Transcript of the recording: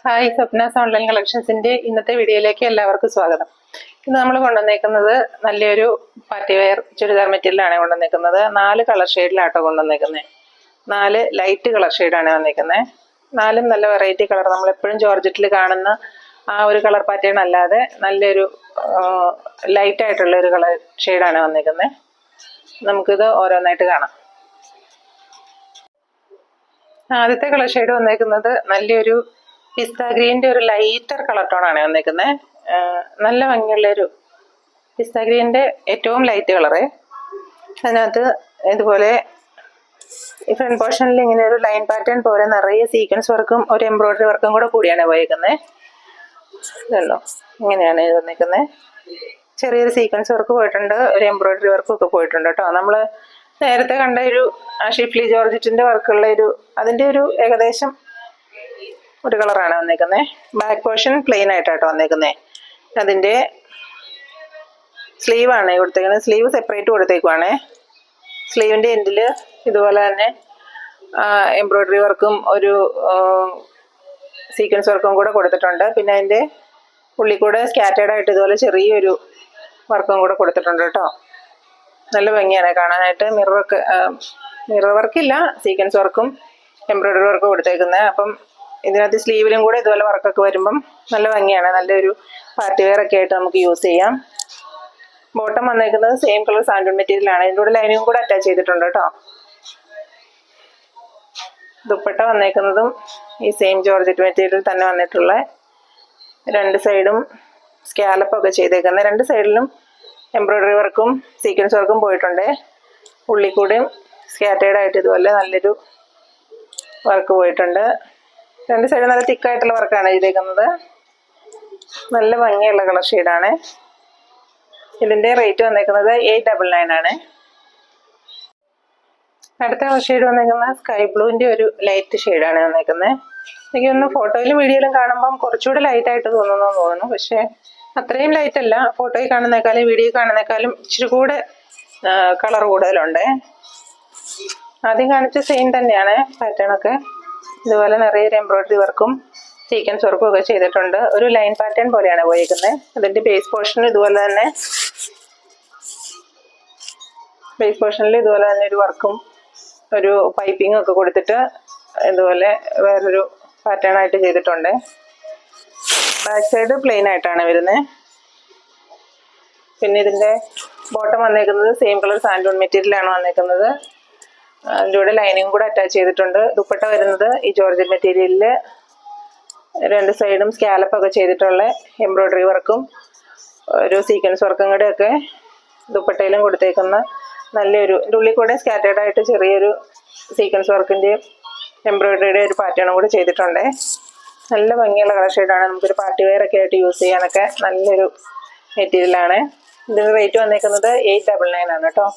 Hi, Swapna's online കളക്ഷൻസിന്റെ ഇന്നത്തെ വീഡിയോയിലേക്ക് എല്ലാവർക്കും സ്വാഗതം. ഇന്ന് നമ്മൾ കൊണ്ടുവന്നേക്കുന്നത് നല്ലൊരു പാർട്ടി വെയർ ചുരിദാർ മെറ്റീരിയലാണ് കൊണ്ടുവന്നേക്കുന്നത്. 4 കളർ ഷെയ്ഡിലാട്ടോ കൊണ്ടുവന്നേക്കുന്നത്. 4 ലൈറ്റ് കളർ ഷെയ്ഡാണ് വന്നേക്കുന്നത്. 4ഉം നല്ല വെറൈറ്റി കളർ, നമ്മളെപ്പോഴും ജോർജറ്റിൽ കാണുന്ന ആ ഒരു കളർ പാറ്റേൺ അല്ലാതെ നല്ലൊരു ലൈറ്റായിട്ടുള്ള ഒരു കളർ ഷെയ്ഡാണ് വന്നേക്കുന്നത്. നമുക്കിത് ഓരോന്നായിട്ട് കാണാം. ആദ്യത്തെ കളർ ഷെയ്ഡ് വന്നേക്കുന്നത് നല്ലൊരു പിസ്ത ഗ്രീൻ്റെ ഒരു ലൈറ്റർ കളർ ടോണാണ് വന്നേക്കുന്നത്. നല്ല ഭംഗിയുള്ളൊരു പിസ്ത ഗ്രീൻ്റെ ഏറ്റവും ലൈറ്റ് കളറ്. അതിനകത്ത് ഇതുപോലെ ഈ ഫ്രണ്ട് പോർഷനിൽ ഇങ്ങനെ ഒരു ലൈൻ പാറ്റേൺ പോലെ നിറയെ സീക്വൻസ് വർക്കും ഒരു എംബ്രോയിഡറി വർക്കും കൂടെ കൂടിയാണ് പോയേക്കുന്നത്. ഇതല്ലോ, ഇങ്ങനെയാണ് ഇത് വന്നേക്കുന്നത്. ചെറിയൊരു സീക്വൻസ് വർക്ക് പോയിട്ടുണ്ട്, ഒരു എംബ്രോയിഡറി വർക്കും ഒക്കെ പോയിട്ടുണ്ട് കേട്ടോ. നമ്മൾ നേരത്തെ കണ്ട ഒരു ഷിഫ്ലി ജോർജറ്റിൻ്റെ വർക്കുള്ള അതിൻ്റെ ഒരു ഏകദേശം ഒരു കളറാണ് വന്നേക്കുന്നത്. ബാക്ക് പോർഷൻ പ്ലെയിൻ ആയിട്ടാട്ടോ വന്നേക്കുന്നത്. അതിൻ്റെ സ്ലീവാണ് കൊടുത്തേക്കുന്നത്. സ്ലീവ് സെപ്പറേറ്റ് കൊടുത്തേക്കുവാണ്. സ്ലീവിൻ്റെ എൻഡിൽ ഇതുപോലെ തന്നെ എംബ്രോയിഡറി വർക്കും ഒരു സീക്വൻസ് വർക്കും കൂടെ കൊടുത്തിട്ടുണ്ട്. പിന്നെ അതിൻ്റെ ഉള്ളിൽ കൂടെ സ്കാറ്റേർഡ് ആയിട്ട് ഇതുപോലെ ചെറിയൊരു വർക്കും കൂടെ കൊടുത്തിട്ടുണ്ട് കേട്ടോ. നല്ല ഭംഗിയാണ് കാണാനായിട്ട്. മിറർ വർക്കില്ല, സീക്വൻസ് വർക്കും എംബ്രോയിഡറി വർക്കും കൊടുത്തേക്കുന്നത്. അപ്പം ഇതിനകത്ത് സ്ലീവിലും കൂടെ ഇതുപോലെ വർക്കൊക്കെ വരുമ്പം നല്ല ഭംഗിയാണ്. നല്ലൊരു പാർട്ടി വെയർ ഒക്കെ ആയിട്ട് നമുക്ക് യൂസ് ചെയ്യാം. ബോട്ടം വന്നേക്കുന്നത് സെയിം കളർ സാൻഡൂൺ മെറ്റീരിയലാണ്. ഇതിൻ്റെ കൂടെ ലൈനിങ്ങും കൂടെ അറ്റാച്ച് ചെയ്തിട്ടുണ്ട് കേട്ടോ. ദുപ്പട്ട വന്നേക്കുന്നതും ഈ സെയിം ജോർജറ്റ് മെറ്റീരിയൽ തന്നെ വന്നിട്ടുള്ള 2 സൈഡും സ്കാലപ്പൊക്കെ ചെയ്തേക്കുന്നത്. 2 സൈഡിലും എംബ്രോയിഡറി വർക്കും സീക്വൻസ് വർക്കും പോയിട്ടുണ്ട്. ഉള്ളിൽ കൂടെയും സ്കാറ്റേർഡ് ആയിട്ട് ഇതുപോലെ നല്ലൊരു വർക്ക് പോയിട്ടുണ്ട്. 2 സൈഡ് നല്ല തിക്കായിട്ടുള്ള വർക്കാണ് ചെയ്തേക്കുന്നത്. നല്ല ഭംഗിയുള്ള കളർ ഷെയ്ഡാണ്. ഇതിൻ്റെ റേറ്റ് വന്നേക്കുന്നത് 899 ആണ്. അടുത്ത കളർ ഷെയ്ഡ് വന്നേക്കുന്നത് സ്കൈ ബ്ലൂവിൻ്റെ ഒരു ലൈറ്റ് ഷെയ്ഡാണ് വന്നേക്കുന്നത്. എനിക്കൊന്ന് ഫോട്ടോയിലും വീഡിയോയിലും കാണുമ്പം കുറച്ചുകൂടെ ലൈറ്റായിട്ട് തോന്നുന്നു. പക്ഷേ അത്രയും ലൈറ്റ് അല്ല. ഫോട്ടോയിൽ കാണുന്നേക്കാളും വീഡിയോയിൽ കാണുന്നേക്കാളും ഇച്ചിരി കൂടെ കളർ കൂടുതലുണ്ട്. ആദ്യം കാണിച്ച സെയിം തന്നെയാണ് പാറ്റേണൊക്കെ. ഇതുപോലെ നിറയെ എംബ്രോയിഡറി വർക്കും സീക്വൻസ് വർക്കും ഒക്കെ ചെയ്തിട്ടുണ്ട്. ഒരു ലൈൻ പാറ്റേൺ പോലെയാണ് പോയിരിക്കുന്നത്. അതിൻ്റെ ബേസ് പോർഷനിൽ ഇതുപോലെ തന്നെ ഒരു വർക്കും ഒരു പൈപ്പിങ്ങും ഒക്കെ കൊടുത്തിട്ട് ഇതുപോലെ വേറൊരു പാറ്റേൺ ആയിട്ട് ചെയ്തിട്ടുണ്ട്. ബാക്ക് സൈഡ് പ്ലെയിൻ ആയിട്ടാണ് വരുന്നത്. പിന്നെ ഇതിൻ്റെ ബോട്ടം വന്നേക്കുന്നത് സെയിം കളർ സാൻഡൂൺ മെറ്റീരിയലാണ് വന്നേക്കുന്നത്. അതിൻ്റെ കൂടെ ലൈനിങ് കൂടെ അറ്റാച്ച് ചെയ്തിട്ടുണ്ട്. ദുപ്പട്ട വരുന്നത് ഈ ജോർജറ്റ് മെറ്റീരിയലിൽ 2 സൈഡും സ്കാലപ്പൊക്കെ ചെയ്തിട്ടുള്ള എംബ്രോയിഡറി വർക്കും ഒരു സീക്വൻസ് വർക്കും കൂടെ ഒക്കെ ദുപ്പട്ടയിലും കൊടുത്തേക്കുന്ന നല്ലൊരു, ഇതിൻ്റെ ഉള്ളിൽ കൂടെ സ്കാറ്റേർഡ് ആയിട്ട് ചെറിയൊരു സീക്വൻസ് വർക്കിൻ്റെയും എംബ്രോയിഡറിയുടെ ഒരു പാറ്റേണും കൂടെ ചെയ്തിട്ടുണ്ട്. നല്ല ഭംഗിയുള്ള കളർ ഷെയ്ഡാണ്. നമുക്കൊരു പാർട്ടി വെയർ ഒക്കെ ആയിട്ട് യൂസ് ചെയ്യാനൊക്കെ നല്ലൊരു മെറ്റീരിയലാണ്. ഇതിന് റേറ്റ് വന്നേക്കുന്നത് 899 ആണ് കേട്ടോ.